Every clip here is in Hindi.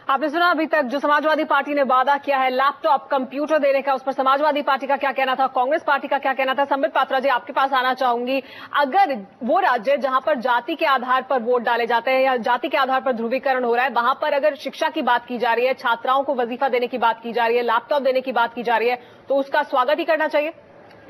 आपने सुना अभी तक जो समाजवादी पार्टी ने वादा किया है लैपटॉप कंप्यूटर देने का, उस पर समाजवादी पार्टी का क्या कहना था, कांग्रेस पार्टी का क्या कहना था। संबित पात्रा जी, आपके पास आना चाहूंगी। अगर वो राज्य जहां पर जाति के आधार पर वोट डाले जाते हैं या जाति के आधार पर ध्रुवीकरण हो रहा है, वहां पर अगर शिक्षा की बात की जा रही है, छात्राओं को वजीफा देने की बात की जा रही है, लैपटॉप देने की बात की जा रही है, तो उसका स्वागत ही करना चाहिए।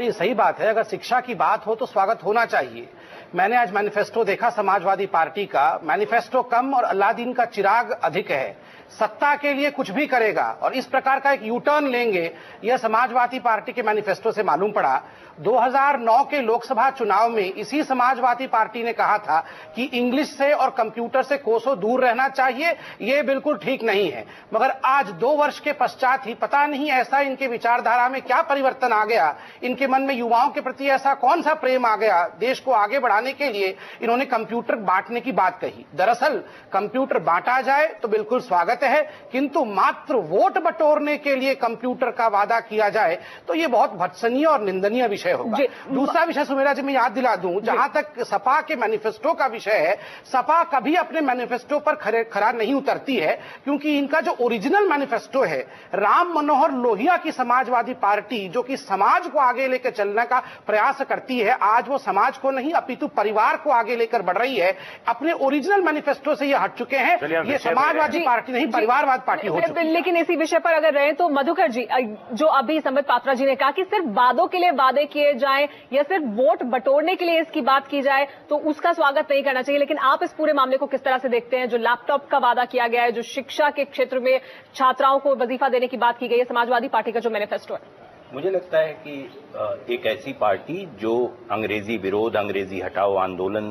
ये सही बात है। अगर शिक्षा की बात हो तो स्वागत होना चाहिए। मैंने आज मैनिफेस्टो देखा समाजवादी पार्टी का। मैनिफेस्टो कम और अलादीन का चिराग अधिक है। सत्ता के लिए कुछ भी करेगा और इस प्रकार का एक यू टर्न लेंगे, यह समाजवादी पार्टी के मैनिफेस्टो से मालूम पड़ा। 2009 के लोकसभा चुनाव में इसी समाजवादी पार्टी ने कहा था कि इंग्लिश से और कंप्यूटर से कोसों दूर रहना चाहिए, ये बिल्कुल ठीक नहीं है। मगर आज 2 वर्ष के पश्चात ही पता नहीं ऐसा इनके विचारधारा में क्या परिवर्तन आ गया, इनके मन में युवाओं के प्रति ऐसा कौन सा प्रेम आ गया, देश को आगे बढ़ाने के लिए इन्होंने कंप्यूटर बांटने की बात कही। दरअसल कंप्यूटर बांटा जाए तो बिल्कुल स्वागत है, किंतु मात्र वोट बटोरने के लिए कंप्यूटर का वादा किया जाए तो ये बहुत भत्सनीय और निंदनीय विषय होगा। दूसरा विषय सुमेरा जी मैं याद दिला दूं, जहां तक सपा के मैनिफेस्टो का विषय है, सपा कभी अपने मैनिफेस्टो पर खरा नहीं उतरती है, क्योंकि इनका जो ओरिजिनल मैनिफेस्टो है, राम मनोहर लोहिया की समाजवादी पार्टी जो कि समाज को आगे लेकर चलने का प्रयास करती है, आज वो समाज को नहीं अपितु परिवार को आगे लेकर बढ़ रही है। अपने ओरिजिनल मैनिफेस्टो से ये हट चुके हैं। ये समाजवादी पार्टी नहीं परिवारवाद पार्टी हो चुकी है। लेकिन इसी विषय पर अगर रहे तो मधुकर जी, जो अभी संबित पात्रा जी ने कहा कि सिर्फ वादों के लिए वादे किए जाएं या सिर्फ वोट बटोरने के लिए इसकी बात की जाए तो उसका स्वागत नहीं करना चाहिए, लेकिन आप इस पूरे मामले को किस तरह से देखते हैं? जो लैपटॉप का वादा किया गया है, जो शिक्षा के क्षेत्र में छात्राओं को वजीफा देने की बात की गई है, समाजवादी पार्टी का जो मैनिफेस्टो है। मुझे लगता है कि एक ऐसी पार्टी जो अंग्रेजी विरोध, अंग्रेजी हटाओ आंदोलन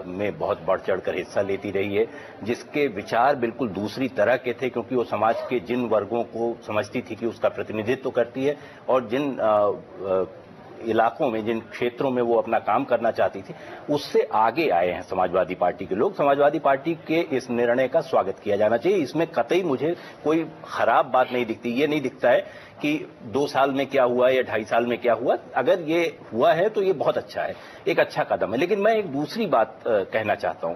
में बहुत बढ़ चढ़कर हिस्सा लेती रही है, जिसके विचार बिल्कुल दूसरी तरह के थे, क्योंकि वो समाज के जिन वर्गों को समझती थी कि उसका प्रतिनिधित्व करती है और जिन इलाकों में, जिन क्षेत्रों में वो अपना काम करना चाहती थी, उससे आगे आए हैं समाजवादी पार्टी के लोग। समाजवादी पार्टी के इस निर्णय का स्वागत किया जाना चाहिए। इसमें कतई मुझे कोई खराब बात नहीं दिखती। ये नहीं दिखता है कि 2 साल में क्या हुआ या 2.5 साल में क्या हुआ। अगर ये हुआ है तो ये बहुत अच्छा है, एक अच्छा कदम है। लेकिन मैं एक दूसरी बात कहना चाहता हूं।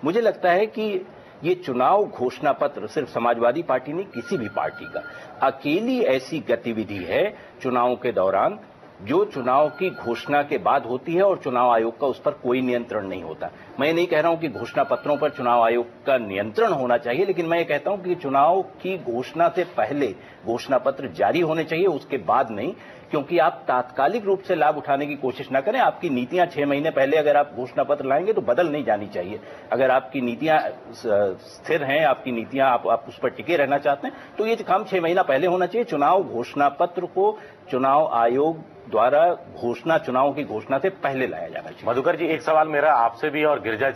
मुझे लगता है कि ये चुनाव घोषणा पत्र सिर्फ समाजवादी पार्टी नहीं, किसी भी पार्टी का अकेली ऐसी गतिविधि है चुनाव के दौरान जो चुनाव की घोषणा के बाद होती है और चुनाव आयोग का उस पर कोई नियंत्रण नहीं होता। मैं नहीं कह रहा हूं कि घोषणा पत्रों पर चुनाव आयोग का नियंत्रण होना चाहिए, लेकिन मैं ये कहता हूं कि चुनाव की घोषणा से पहले घोषणा पत्र जारी होने चाहिए, उसके बाद नहीं, क्योंकि आप तात्कालिक रूप से लाभ उठाने की कोशिश ना करें। आपकी नीतियां 6 महीने पहले अगर आप घोषणा पत्र लाएंगे तो बदल नहीं जानी चाहिए। अगर आपकी नीतियां स्थिर हैं, आपकी नीतियां आप उस पर टिके रहना चाहते हैं, तो ये काम 6 महीना पहले होना चाहिए। चुनाव घोषणा पत्र को चुनाव आयोग द्वारा चुनाव की घोषणा से पहले लाया जाना चाहिए। मधुकर जी, एक सवाल मेरा आपसे भी और गिरिजा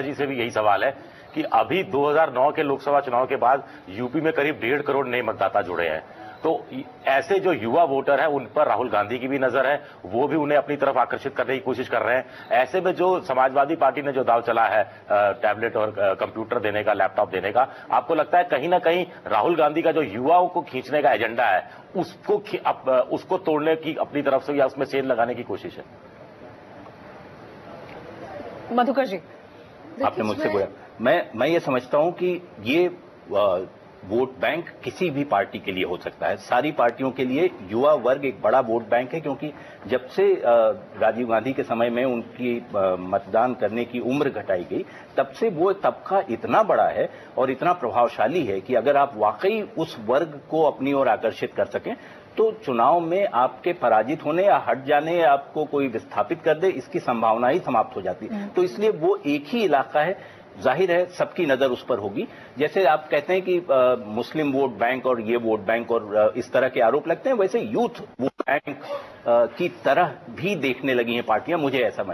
जी से भी यही सवाल है कि अभी 2009 के लोकसभा चुनाव के बाद यूपी में करीब 1.5 करोड़ नए मतदाता जुड़े हैं, तो ऐसे जो युवा वोटर है उन पर राहुल गांधी की भी नजर है, वो भी उन्हें अपनी तरफ आकर्षित करने की कोशिश कर रहे हैं। ऐसे में जो समाजवादी पार्टी ने जो दाव चला है टैबलेट और कंप्यूटर देने का, लैपटॉप देने का, आपको लगता है कहीं ना कहीं राहुल गांधी का जो युवाओं को खींचने का एजेंडा है उसको तोड़ने की अपनी तरफ से या उसमें सेल लगाने की कोशिश है? मधुकर जी, आपने मुझसे बोला, मैं ये समझता हूं कि ये वोट बैंक किसी भी पार्टी के लिए हो सकता है। सारी पार्टियों के लिए युवा वर्ग एक बड़ा वोट बैंक है, क्योंकि जब से राजीव गांधी के समय में उनकी मतदान करने की उम्र घटाई गई, तब से वो तबका इतना बड़ा है और इतना प्रभावशाली है कि अगर आप वाकई उस वर्ग को अपनी ओर आकर्षित कर सकें तो चुनाव में आपके पराजित होने या हट जाने या आपको कोई विस्थापित कर दे, इसकी संभावना ही समाप्त हो जाती है। तो इसलिए वो एक ही इलाका है, जाहिर है सबकी नजर उस पर होगी। जैसे आप कहते हैं कि मुस्लिम वोट बैंक और ये वोट बैंक और इस तरह के आरोप लगते हैं, वैसे यूथ वोट बैंक की तरह भी देखने लगी हैं पार्टियां, मुझे ऐसा